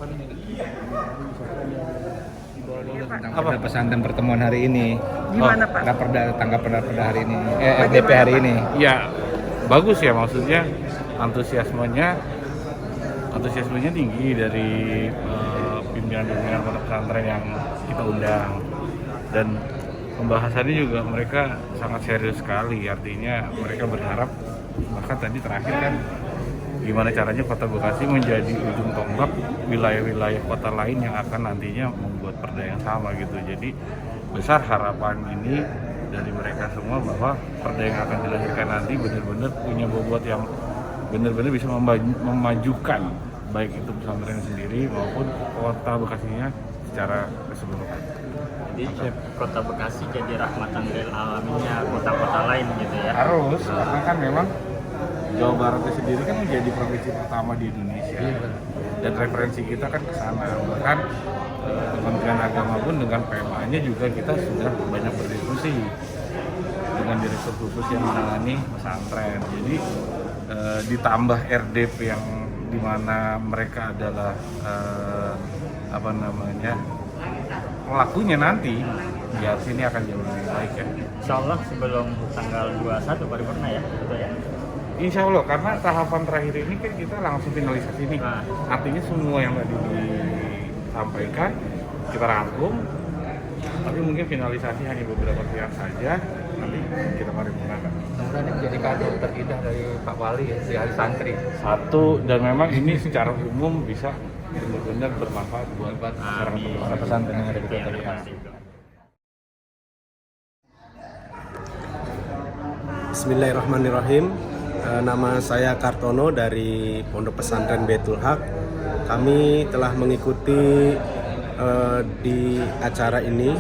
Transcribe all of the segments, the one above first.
Tentang perda pesantren pertemuan hari ini. Gimana Pak? Tanggapan perda hari ini, RDP hari ini. Ya bagus ya, maksudnya antusiasmenya tinggi dari pimpinan pondok pesantren yang kita undang, dan pembahasannya juga mereka sangat serius sekali. Artinya mereka berharap, bahkan tadi terakhir kan, gimana caranya Kota Bekasi menjadi ujung tombak wilayah-wilayah kota lain yang akan nantinya membuat perda yang sama gitu. Jadi besar harapan ini dari mereka semua bahwa perda yang akan dilahirkan nanti benar-benar punya bobot yang benar-benar bisa memajukan baik itu pesantren sendiri maupun Kota Bekasinya secara keseluruhan. Jadi Kota Bekasi jadi rahmatan lil alaminnya kota-kota lain gitu ya. Harus, karena kan memang Jawa Barat sendiri kan menjadi provinsi pertama di Indonesia, dan referensi kita kan ke sana. Bahkan Kementerian Agama pun dengan PMA-nya juga kita sudah banyak berdiskusi dengan direktur khusus yang menangani pesantren. Jadi ditambah RDP yang dimana mereka adalah pelakunya nanti, ya sini akan jauh lebih baik ya. Insya Allah sebelum tanggal 21 paripurna ya, gitu ya. Insya Allah, karena tahapan terakhir ini kan kita langsung finalisasi nih. Artinya semua yang tadi disampaikan kita rangkum, tapi mungkin finalisasi hanya beberapa pihak saja. Nanti kita paripurnakan. Semoga ini menjadi kado terindah dari Pak Wali ya, di hari santri. Satu, dan memang ini secara umum bisa benar-benar bermanfaat buat masyarakat pesantren yang ada di Kota Bekasi. Bismillahirrahmanirrahim. Nama saya Kartono dari Pondok Pesantren Baitul Haq. Kami telah mengikuti di acara ini.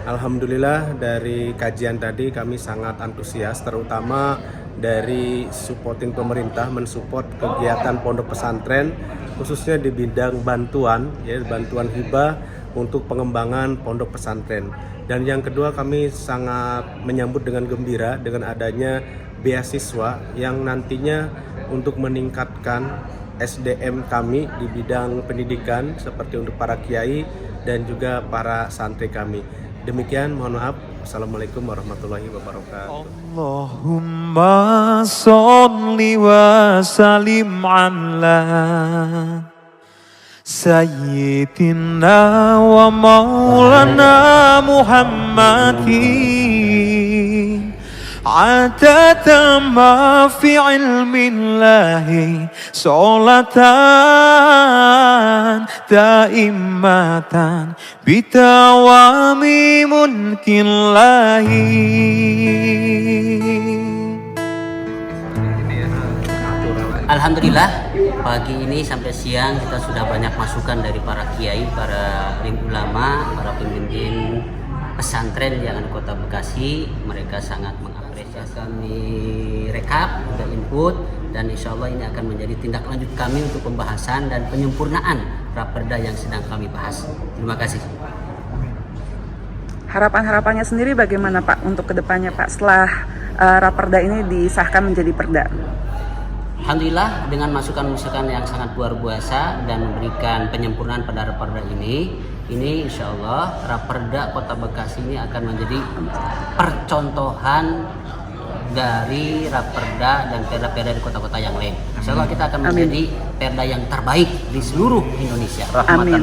Alhamdulillah dari kajian tadi kami sangat antusias, terutama dari supporting pemerintah mensupport kegiatan pondok pesantren khususnya di bidang bantuan, ya, bantuan hibah untuk pengembangan pondok pesantren. Dan yang kedua, kami sangat menyambut dengan gembira dengan adanya beasiswa yang nantinya untuk meningkatkan SDM kami di bidang pendidikan seperti untuk para kiai dan juga para santri kami. Demikian, mohon maaf. Assalamualaikum warahmatullahi wabarakatuh. Allahumma sholli wa sallim ala Sayyidina wa maulana Muhammadin adada ma fi ilmillahi sholatan daimatan bitawami mulkillahi. Alhamdulillah, pagi ini sampai siang kita sudah banyak masukan dari para kiai, para alim ulama, para pemimpin pesantren yang ada di Kota Bekasi. Mereka sangat mengapresiasi, kami rekap, juga input, dan insya Allah ini akan menjadi tindak lanjut kami untuk pembahasan dan penyempurnaan raperda yang sedang kami bahas. Terima kasih. Harapan-harapannya sendiri bagaimana Pak untuk kedepannya Pak setelah raperda ini disahkan menjadi perda? Alhamdulillah dengan masukan-masukan yang sangat luar biasa dan memberikan penyempurnaan pada raperda ini insya Allah raperda Kota Bekasi ini akan menjadi percontohan dari raperda dan perda-perda di kota-kota yang lain. Insya Allah kita akan menjadi perda yang terbaik di seluruh Indonesia. Amin.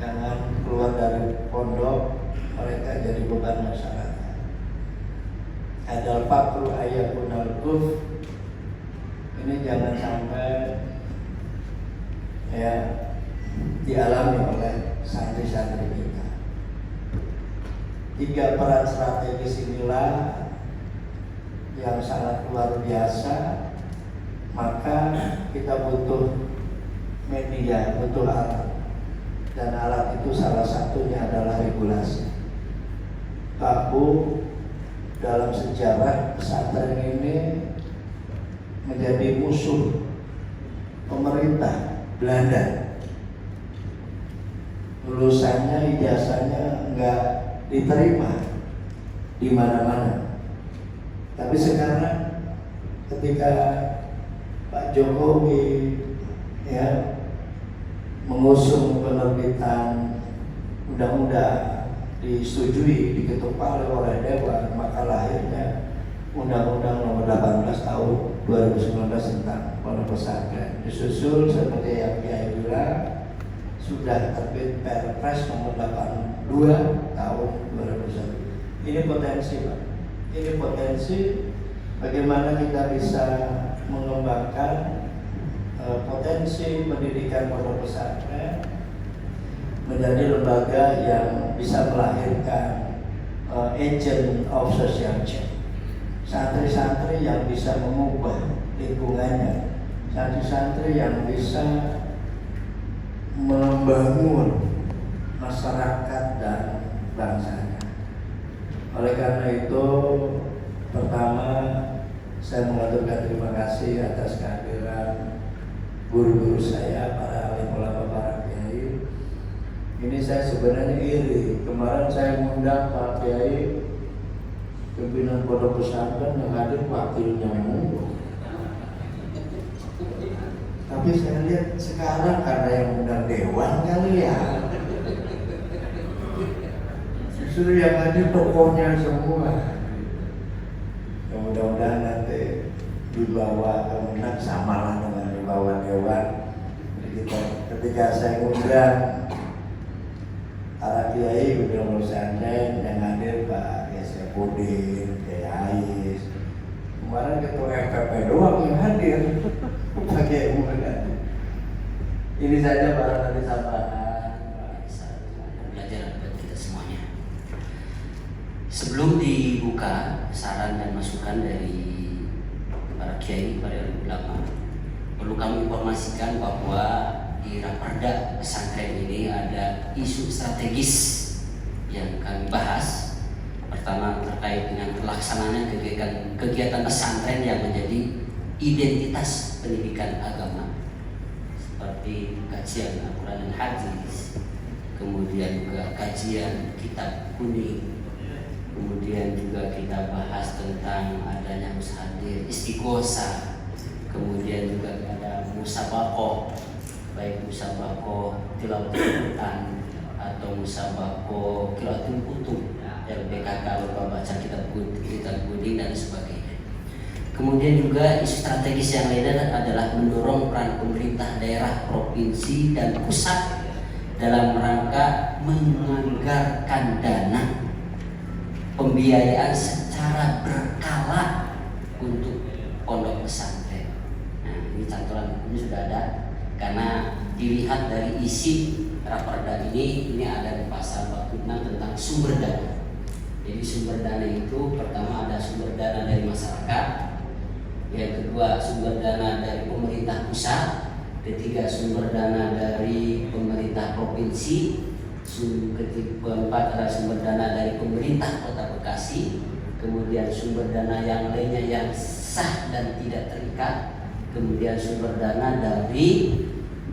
Jangan keluar dari pondok mereka jadi beban masyarakat. Adal fakru ayakunal kuf, ini jangan sampai ya dialami oleh santri-santri kita. 3 peran strategis inilah yang sangat luar biasa. Maka kita butuh media, butuh alat. Dan alat itu salah satunya adalah regulasi. Pak Bu, dalam sejarah pesantren ini menjadi musuh pemerintah Belanda. Lulusannya, ijazahnya enggak diterima di mana-mana. Tapi sekarang ketika Pak Jokowi ya mengusung penerbitan undang-undang disetujui, diketuk palu oleh Dewan, maka lahirnya Undang-Undang Nomor 18 Tahun 2019 tentang pondok pesantren. Disusul seperti yang Kiai bilang, sudah terbit Perpres Nomor 82 Tahun 2021. Ini potensi, Pak. Ini potensi bagaimana kita bisa mengembangkan potensi pendidikan pondok pesantren menjadi lembaga yang bisa melahirkan agent of social change. Santri-santri yang bisa mengubah lingkungannya, santri-santri yang bisa membangun masyarakat dan bangsanya. Oleh karena itu, pertama saya mengaturkan terima kasih atas kehadiran guru-guru saya, para alim ulama, para kiai. Ini saya sebenarnya iri. Kemarin saya mengundang Pak Kiai, pimpinan pondok pesantren, yang hadir wakilnya mulu. Tapi saya lihat sekarang karena yang undang dewan kali ya. Justru yang hadir tokohnya semua. Ya, mudah-mudahan nanti dibawa kemenang sama lah dengan dibawa dewan. Jadi ketika saya undang para kiai pimpinan pesantren yang hadir Pak Pudin, Ais, kemarin ketua FPP doang yang hadir, pakai umumnya. Ini saja barangkali tambahan pelajaran buat kita semuanya. Sebelum dibuka saran dan masukan dari para kiai, para ulama, perlu kami informasikan bahwa di Raperda pesantren ini ada isu strategis yang kami bahas. Pertama, terkait dengan pelaksanaan kegiatan pesantren yang menjadi identitas pendidikan agama, seperti kajian Al-Quran dan Hadis, kemudian juga kajian kitab kuning, kemudian juga kita bahas tentang adanya musahadir istighosah, kemudian juga ada musabaqah, baik musabaqah tilawatul Quran atau musabaqah qiraatul kutub, LPKK, lomba baca kitab kuning dan sebagainya. Kemudian juga isu strategis yang lainnya adalah mendorong peran pemerintah daerah, provinsi dan pusat dalam rangka menganggarkan dana pembiayaan secara berkala untuk pondok pesantren. Nah, ini cantolan ini sudah ada, karena dilihat dari isi Raperda ini ada di pasal 46 tentang sumber dana. Jadi sumber dana itu pertama ada sumber dana dari masyarakat, yang kedua sumber dana dari pemerintah pusat, ketiga sumber dana dari pemerintah provinsi, keempat ada sumber dana dari pemerintah Kota Bekasi, kemudian sumber dana yang lainnya yang sah dan tidak terikat, kemudian sumber dana dari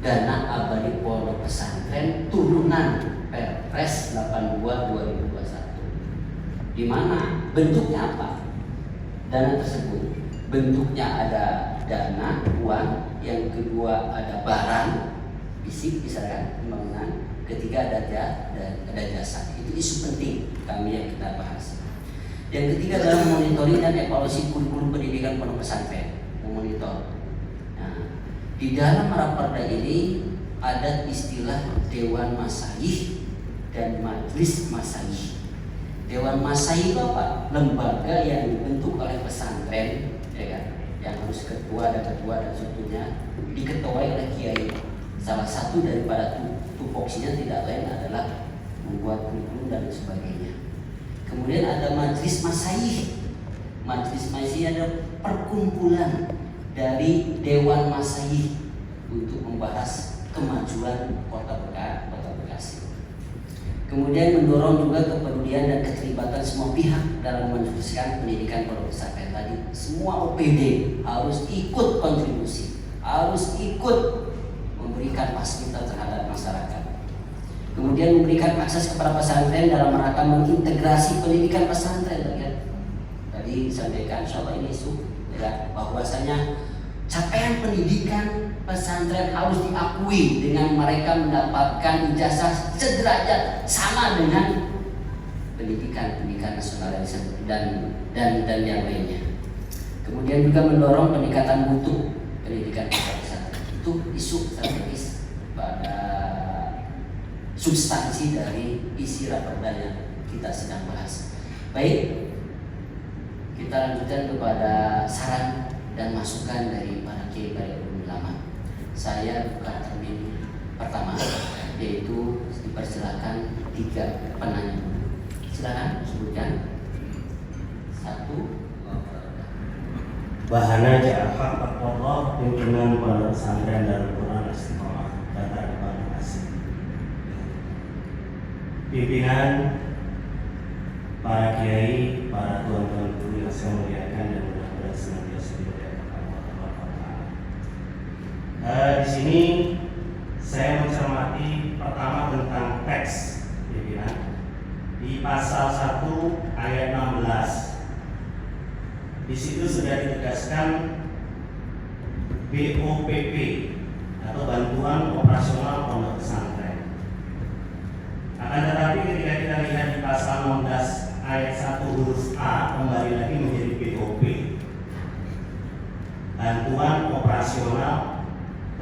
dana abadi pondok pesantren turunan Perpres 82 2021. Di mana bentuknya apa? Dana tersebut bentuknya ada dana uang, yang kedua ada barang fisik misalkan pembangunan, ketiga ada jasa. Itu isu penting kami yang kita bahas. Yang ketiga adalah monitoring dan evaluasi kurikulum pendidikan pondok pesantren, memonitor. Nah, di dalam Raperda ini ada istilah Dewan Masyayikh dan Majelis Masyayikh. Dewan Masyayikh itu apa? Lembaga yang dibentuk oleh pesantren, ya kan? Yang harus ketua dan sebetulnya diketuai oleh kiai. Salah satu daripada tupoksinya tidak lain adalah membuat kurikulum dan sebagainya. Kemudian ada Majelis Masyayikh. Majelis Masyayikh adalah perkumpulan dari Dewan Masyayikh untuk membahas kemajuan Kota Bekasi. Kemudian mendorong juga kepedulian dan keterlibatan semua pihak dalam meneruskan pendidikan pondok pesantren tadi. Semua OPD harus ikut kontribusi, harus ikut memberikan fasilitas terhadap masyarakat. Kemudian memberikan akses kepada pesantren dalam rangka mengintegrasi pendidikan pesantren. Tadi tadi disampaikan, insya Allah ini isu ya, bahwasanya capaian pendidikan pesantren harus diakui dengan mereka mendapatkan ijazah sederajat sama dengan pendidikan nasional dan yang lainnya. Kemudian juga mendorong peningkatan mutu pendidikan pesantren. Itu isu strategis pada substansi dari isi raperda yang kita sedang bahas. Baik, kita lanjutkan kepada saran dan masukan dari para kiai, para ulama. Saya buka termin pertama, yaitu dipersilakan 3 penanya. Silakan sebutkan. 1. Bahana Ja'afar Allah, pimpinan Pondok Pesantren Darul Quran Istiqomah, Data Terima Kasih. Pimpinan, para kiai, para tuan-tuan guru yang saya muliakan dan mudah-mudahan senantiasa dimuliakan Allah Taala. Di sini saya mencermati pertama tentang teks, pimpinan. Di pasal 1 ayat 16. Di situ sudah ditegaskan BOPP atau bantuan operasional pondok pesantren. Akan tetapi ketika kita lihat di pasal 16 ayat 1 huruf A kembali lagi menjadi BOP, bantuan operasional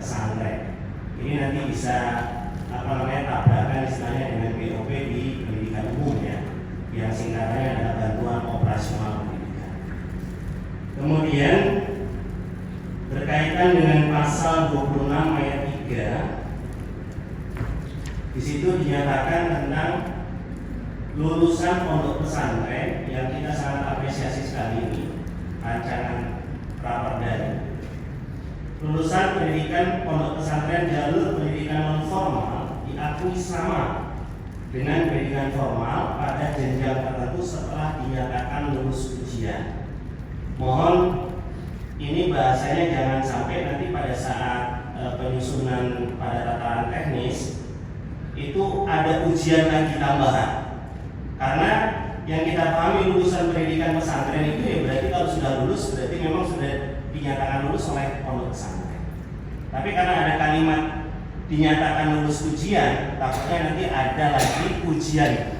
pesantren. Ini nanti bisa tabrakan istilahnya dengan BOP di pendidikan umum ya, yang singkatannya adalah bantuan operasional. Kemudian berkaitan dengan pasal 26 ayat 3, di situ dinyatakan tentang lulusan pondok pesantren yang kita sangat apresiasi sekali ini rancangan raperda. Lulusan pendidikan pondok pesantren jalur pendidikan non formal diakui sama dengan pendidikan formal pada jenjang tertentu setelah dinyatakan lulus ujian. Mohon ini bahasanya jangan sampai nanti pada saat penyusunan pada tataran teknis itu ada ujian lagi tambahan. Karena yang kita pahami lulusan pendidikan pesantren itu ya berarti kalau sudah lulus berarti memang sudah dinyatakan lulus oleh pondok pesantren. Tapi karena ada kalimat dinyatakan lulus ujian, takutnya nanti ada lagi ujian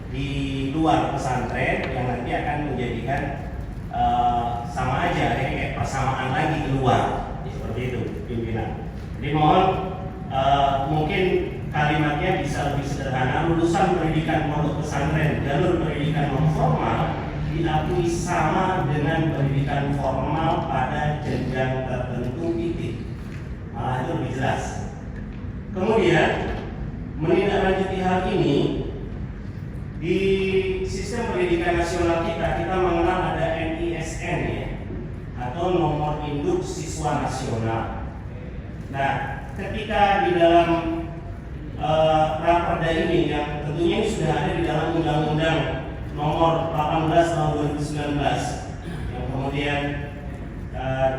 di luar pesantren yang nanti akan menjadikan sama aja kayak persamaan lagi keluar seperti itu pimpinan. Jadi mohon mungkin kalimatnya bisa lebih sederhana. Lulusan pendidikan pondok pesantren jalur pendidikan non formal diakui sama dengan pendidikan formal pada jenjang tertentu titik. Malah itu lebih jelas. Kemudian menindaklanjuti hal ini di sistem pendidikan nasional kita mengenal ada NISN ya, atau nomor induk siswa nasional. Nah, ketika di dalam raperda ini yang tentunya ini sudah ada di dalam Undang-Undang Nomor 18 Tahun 2019 yang kemudian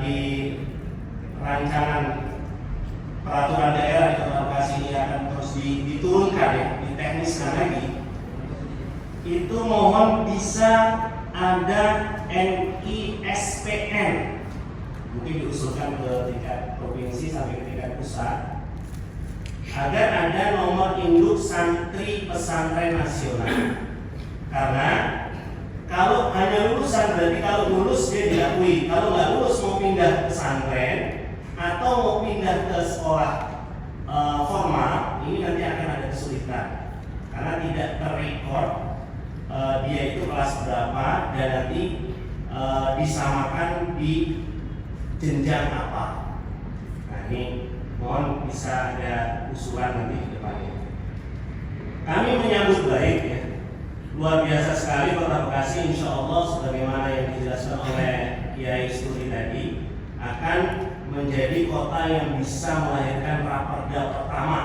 di rancangan peraturan daerah di Kota Bekasi ini akan terus diturunkan ya, ditekniskan lagi. Itu mohon bisa ada NISPN, mungkin diusulkan ke tingkat provinsi sampai ke tingkat pusat, agar ada nomor induk santri pesantren nasional. Karena kalau hanya lulusan berarti kalau lulus dia diakui, kalau nggak lulus mau pindah pesantren atau mau pindah ke sekolah formal, ini nanti akan ada kesulitan karena tidak terrekord dia itu kelas berapa dan nanti disamakan di jenjang apa. Nah ini mohon bisa ada usulan nanti ke depannya. Kami menyambut baik ya, luar biasa sekali Kota Bekasi insya Allah sebagaimana yang dijelaskan oleh Kiai Studi tadi akan menjadi kota yang bisa melahirkan raperda pertama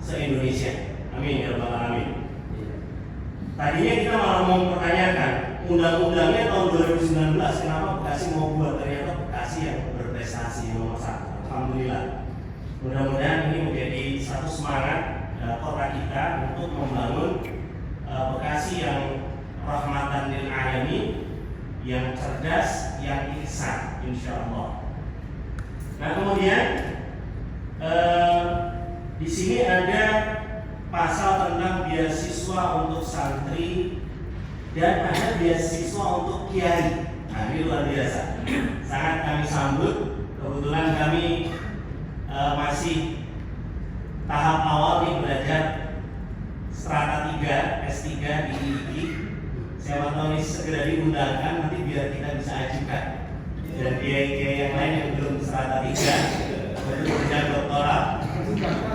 se-Indonesia. Amin ya rabbal alamin. Tadinya kita malah mau mempertanyakan undang-undangnya tahun 2019 kenapa Bekasi mau buat, ternyata Bekasi yang berprestasi nomor 1. Alhamdulillah. Mudah-mudahan ini menjadi satu semangat kota kita untuk membangun Bekasi yang rahmatan lil alamin yang cerdas, yang ihsan, insya Allah. Nah kemudian di sini ada pasal tentang beasiswa untuk santri dan ada beasiswa untuk kiai. Nah ini luar biasa, sangat kami sambut. Kebetulan kami masih tahap awal nih belajar strata 3 S3 di III. Siapa tahu ini segera diundangkan nanti biar kita bisa ajukan. Dan kiai-kiai yang lain yang belum strata 3 baru kerja doktoral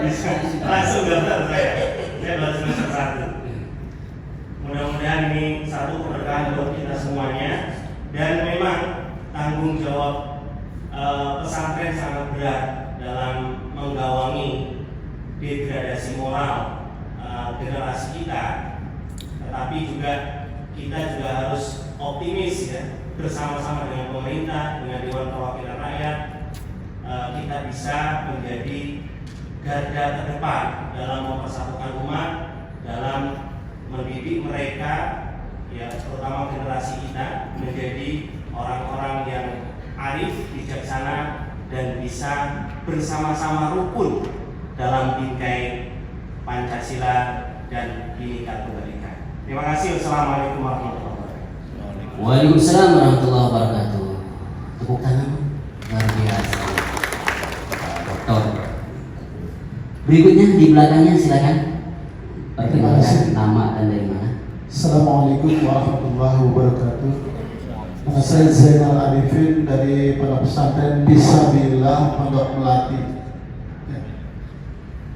bisa langsung daftar saya baru semester 1. Mudah-mudahan ini satu keberkahan buat kita semuanya, dan memang tanggung jawab pesantren sangat berat dalam menggawangi degradasi moral generasi kita, tetapi juga kita juga harus optimis ya, bersama-sama dengan pemerintah, dengan Dewan Perwakilan Rakyat, kita bisa menjadi garda terdepan dalam mempersatukan umat, dalam mendidik mereka, ya terutama generasi kita menjadi orang-orang yang arif, bijaksana, dan bisa bersama-sama rukun dalam bingkai Pancasila dan Bhinneka Tunggal Ika. Terima kasih. Wassalamualaikum warahmatullahi wabarakatuh. Waalaikumsalam warahmatullahi wabarakatuh. Tepuk tangan luar biasa, Dokter. Berikutnya di belakangnya silakan. Perkenalkan nama dan dari mana. Assalamualaikum warahmatullahi wabarakatuh. Nama saya Zainal Arifin dari Pondok Pesantren Bismillah Pondok Melati.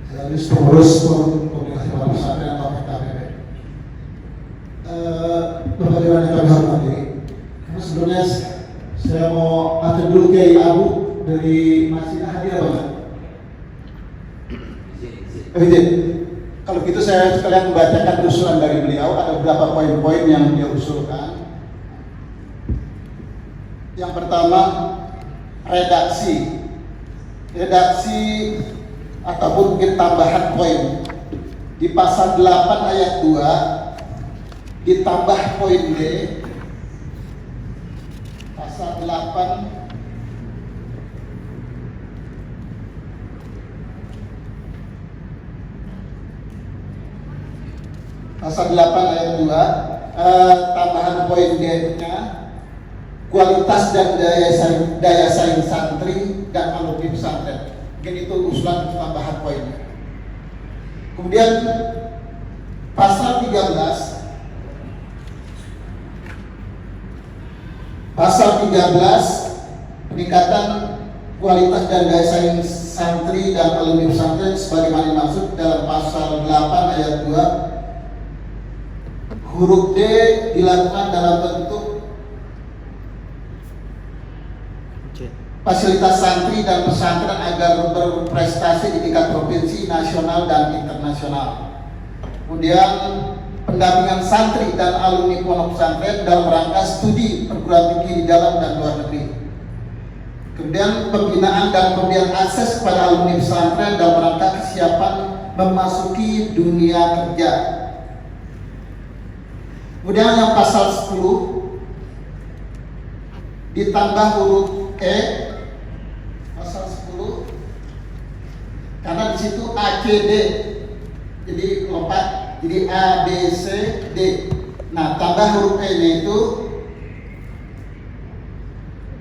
Saya pengurus komunikasi Pondok Pesantren atau PKPP. Bapak Dewan yang kami hormati, sebelumnya saya mau atur dulu Kiai Abu dari Masjid hadir apa enggak? Izin. Kalau gitu saya sekalian membacakan usulan dari beliau. Ada beberapa poin-poin yang dia usulkan. Yang pertama, redaksi ataupun mungkin tambahan poin di pasal 8 ayat 2 ditambah poin D, pasal 8 ayat 2, tambahan poin D-nya, kualitas dan daya saing santri dan alumni pesantren. Mungkin itu usulan tambahan poinnya. Kemudian pasal 13 peningkatan kualitas dan daya saing santri dan alumni pesantren sebagaimana dimaksud dalam pasal 8 ayat 2. Huruf D dilakukan dalam bentuk fasilitas santri dan pesantren agar berprestasi di tingkat provinsi, nasional, dan internasional. Kemudian pendampingan santri dan alumni pondok pesantren dalam rangka studi perguruan tinggi di dalam dan luar negeri. Kemudian pembinaan dan pemberian akses kepada alumni pesantren dalam rangka kesiapan memasuki dunia kerja. Kemudian yang pasal 10 ditambah huruf E, pasal 10, karena di situ ACD, jadi lompat, jadi A, B, C, D. Nah, tambah huruf E-nya itu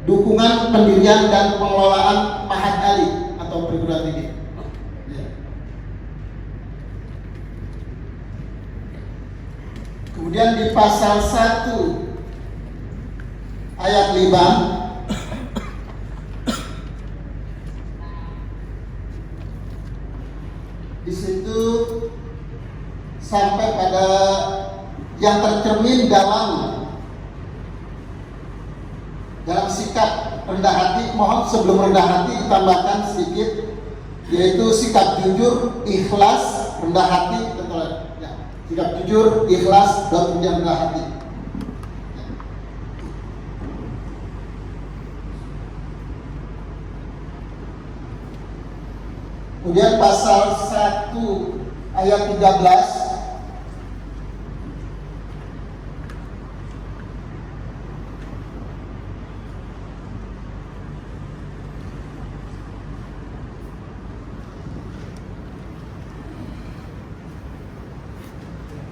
dukungan pendirian dan pengelolaan Mahat Ali atau perguruan tinggi. Kemudian di pasal 1 ayat 5 di situ sampai pada yang tercermin dalam sikap rendah hati. Mohon sebelum rendah hati ditambahkan sedikit, yaitu sikap jujur, ikhlas, rendah hati, betul ya. Sikap jujur, ikhlas, dan kemudian rendah hati. Kemudian pasal 1 ayat 13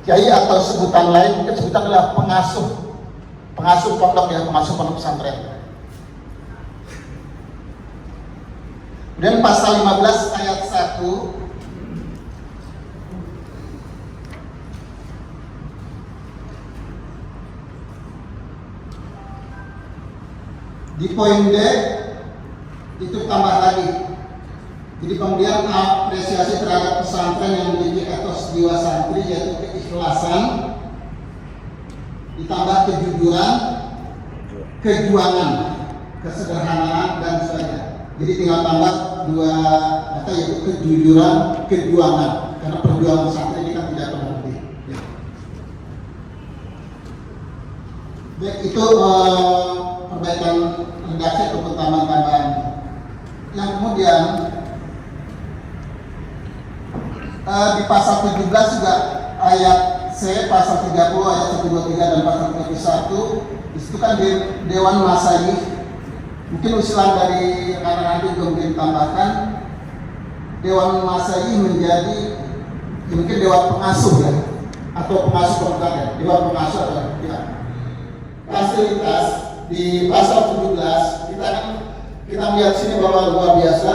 kiai atau sebutan lain mungkin sebutan adalah pengasuh pondok ya, pengasuh pondok pesantren. Kemudian pasal 15 ayat 1 di poin D itu tambah lagi. Jadi pemberian apresiasi terhadap pesantren yang memiliki etos jiwa santri yaitu keikhlasan, ditambah kejujuran, kejuangan, kesederhanaan dan sebagainya. Jadi tinggal tambah dua kata yaitu kejujuran, kejuangan, karena perjuangan santri ini kan tidak berhenti. Ya. Baik, itu perbaikan redaksi atau tambahan-tambahan. Yang kemudian di pasal 17 juga ayat C, pasal 30 ayat 1, 2, 3 dan pasal 31 disitu kan di Dewan Masyayikh, mungkin usulan dari rekan-rekan juga mungkin tambahkan Dewan Masyayikh menjadi ya mungkin Dewan Pengasuh ya, atau Pengasuh Pondok ya, Dewan Pengasuh atau ya. Fasilitas di pasal 17 kita melihat sini bahwa luar biasa.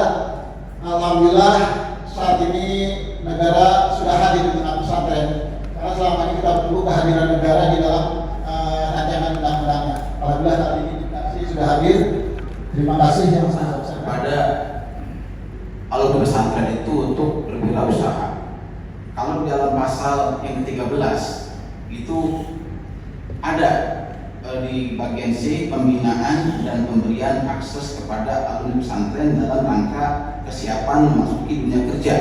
Alhamdulillah saat ini negara sudah hadir di tengah pesantren, karena selama ini kita perlu kehadiran negara di dalam rancangan undang-undangnya. Alhamdulillah saat ini sudah hadir. Terima kasih yang sangat pada alumni pesantren itu untuk berwirausaha. Kalau di dalam pasal yang ke-13 itu ada di bagian C, pembinaan dan pemberian akses kepada alumni pesantren dalam rangka kesiapan memasuki dunia kerja.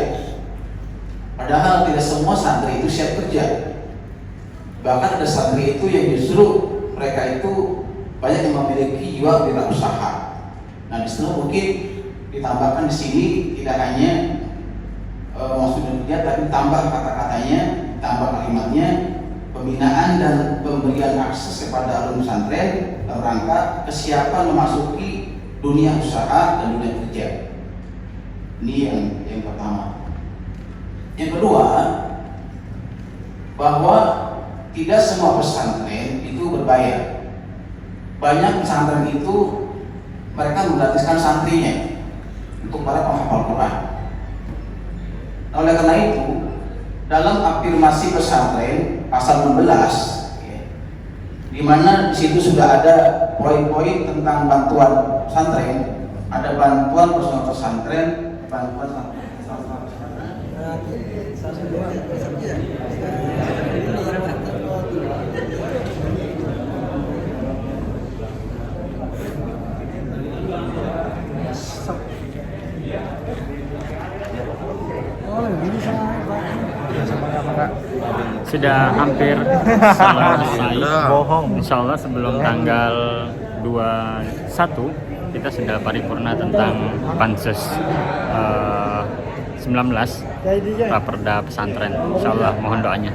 Padahal tidak semua santri itu siap kerja. Bahkan ada santri itu yang justru mereka itu banyak yang memiliki jiwa wirausaha. Nah, di situ mungkin ditambahkan di sini tidak hanya masuk dunia kerja, tapi tambah kata-katanya, tambah kalimatnya, pembinaan dan pemberian akses kepada alumni pesantren dalam rangka kesiapan memasuki dunia usaha dan dunia kerja. Ini yang pertama. Yang kedua, bahwa tidak semua pesantren itu berbayar. Banyak pesantren itu mereka menggratiskan santrinya untuk para penghafal Quran. Oleh karena itu, dalam afirmasi pesantren pasal 16, ya, di mana di situ sudah ada poin-poin tentang bantuan pesantren, ada bantuan personal pesantren, bantuan pesantren. Sudah hampir selesai. Insya Allah sebelum tanggal 21 kita sudah paripurna tentang Pansus 19 Raperda Pesantren. Insya Allah mohon doanya.